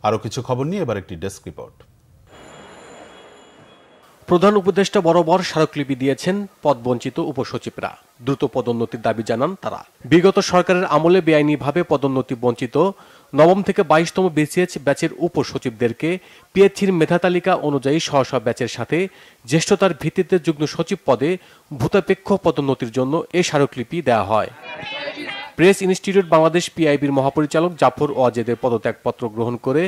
আরও কিছু খবর নিয়ে এবার একটি ডেস্ক রিপোর্ট। প্রধান উপদেষ্টা বরাবর স্মারকলিপি দিয়েছেন পদবঞ্চিত উপসচিবরা। দ্রুত পদোন্নতির দাবি জানান তারা। বিগত সরকারের আমলে বেআইনিভাবে পদোন্নতি বঞ্চিত নবম থেকে 22তম বিসিএস ব্যাচের উপসচিবদেরকে পিএইচসির মেধা তালিকা অনুযায়ী স্ব ব্যাচের সাথে জ্যেষ্ঠতার ভিত্তিতে যুগ্ম সচিব পদে ভূতাপেক্ষ পদোন্নতির জন্য এ স্মারকলিপি দেওয়া হয়। প্রেস ইনস্টিটিউট বাংলাদেশ পিআইবির মহাপরিচালক জাফর ওয়াজেদের পদত্যাগপত্র গ্রহণ করে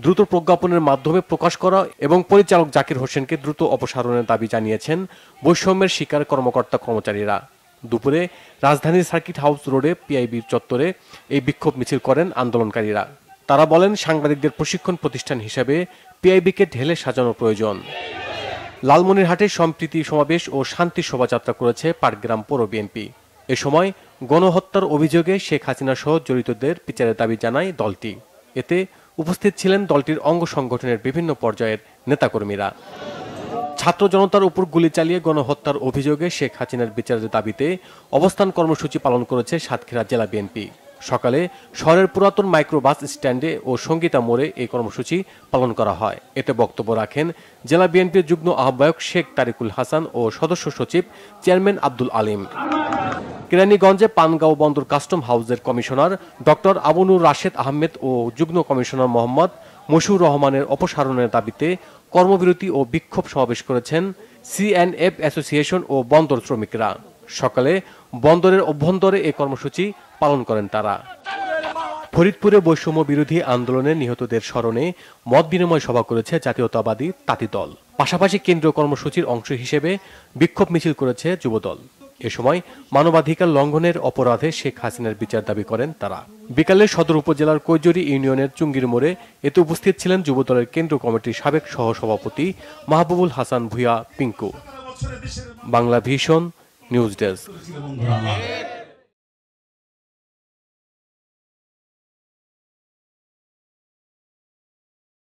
দ্রুত প্রজ্ঞাপনের মাধ্যমে প্রকাশ করা এবং পরিচালক জাকির হোসেনকে দ্রুত অপসারণের দাবি জানিয়েছেন বৈষম্যের শিকার কর্মকর্তা কর্মচারীরা। দুপুরে রাজধানীর সার্কিট হাউস রোডে পিআইবির চত্বরে এই বিক্ষোভ মিছিল করেন আন্দোলনকারীরা। তারা বলেন, সাংবাদিকদের প্রশিক্ষণ প্রতিষ্ঠান হিসেবে পিআইবিকে ঢেলে সাজানো প্রয়োজন। লালমনিরহাটে সম্প্রীতি সমাবেশ ও শান্তি শোভাযাত্রা করেছে পাটগ্রাম পৌর বিএনপি। এ সময় গণহত্যার অভিযোগে শেখ হাসিনা সহ জড়িতদের বিচারের দাবি জানায় দলটি। এতে উপস্থিত ছিলেন দলটির অঙ্গ সংগঠনের বিভিন্ন পর্যায়ের নেতাকর্মীরা। ছাত্র জনতার উপর গুলি চালিয়ে গণহত্যার অভিযোগে শেখ হাসিনার বিচারের দাবিতে অবস্থান কর্মসূচি পালন করেছে সাতক্ষীরা জেলা বিএনপি। সকালে শহরের পুরাতন মাইক্রো বাস স্ট্যান্ডে ও সঙ্গীতা মোড়ে এই কর্মসূচি পালন করা হয়। এতে বক্তব্য রাখেন জেলা বিএনপির যুগ্ম আহ্বায়ক শেখ তারিকুল হাসান ও সদস্য সচিব চেয়ারম্যান আব্দুল আলিম। কেরানীগঞ্জে পানগাঁও বন্দর কাস্টম হাউসের কমিশনার ডক্টর আবুনুর রাশেদ আহমেদ ও যুগ্ম কমিশনার মোহাম্মদ মশিউর রহমানের অপসারণের দাবিতে কর্মবিরতি ও বিক্ষোভ সমাবেশ করেছেন সিএনএফ অ্যাসোসিয়েশন ও বন্দর শ্রমিকরা। সকালে বন্দরের অভ্যন্তরে এই কর্মসূচি পালন করেন তারা। ফরিদপুরে বৈষম্য বিরোধী আন্দোলনে নিহতদের স্মরণে মত বিনিময় সভা করেছে জাতীয়তাবাদী তাঁতি দল। পাশাপাশি কেন্দ্রীয় কর্মসূচির অংশ হিসেবে বিক্ষোভ মিছিল করেছে যুবদল। এ সময় মানবাধিকার লঙ্ঘনের অপরাধে শেখ হাসিনার বিচার দাবি করেন তারা। বিকালে সদর উপজেলার কৈজরি ইউনিয়নের চুঙ্গির মোড়ে এতে উপস্থিত ছিলেন যুবদলের কেন্দ্রীয় কমিটির সাবেক সহসভাপতি Mahbubul Hasan Bhuiyan Pinku. Bangla vision news desk.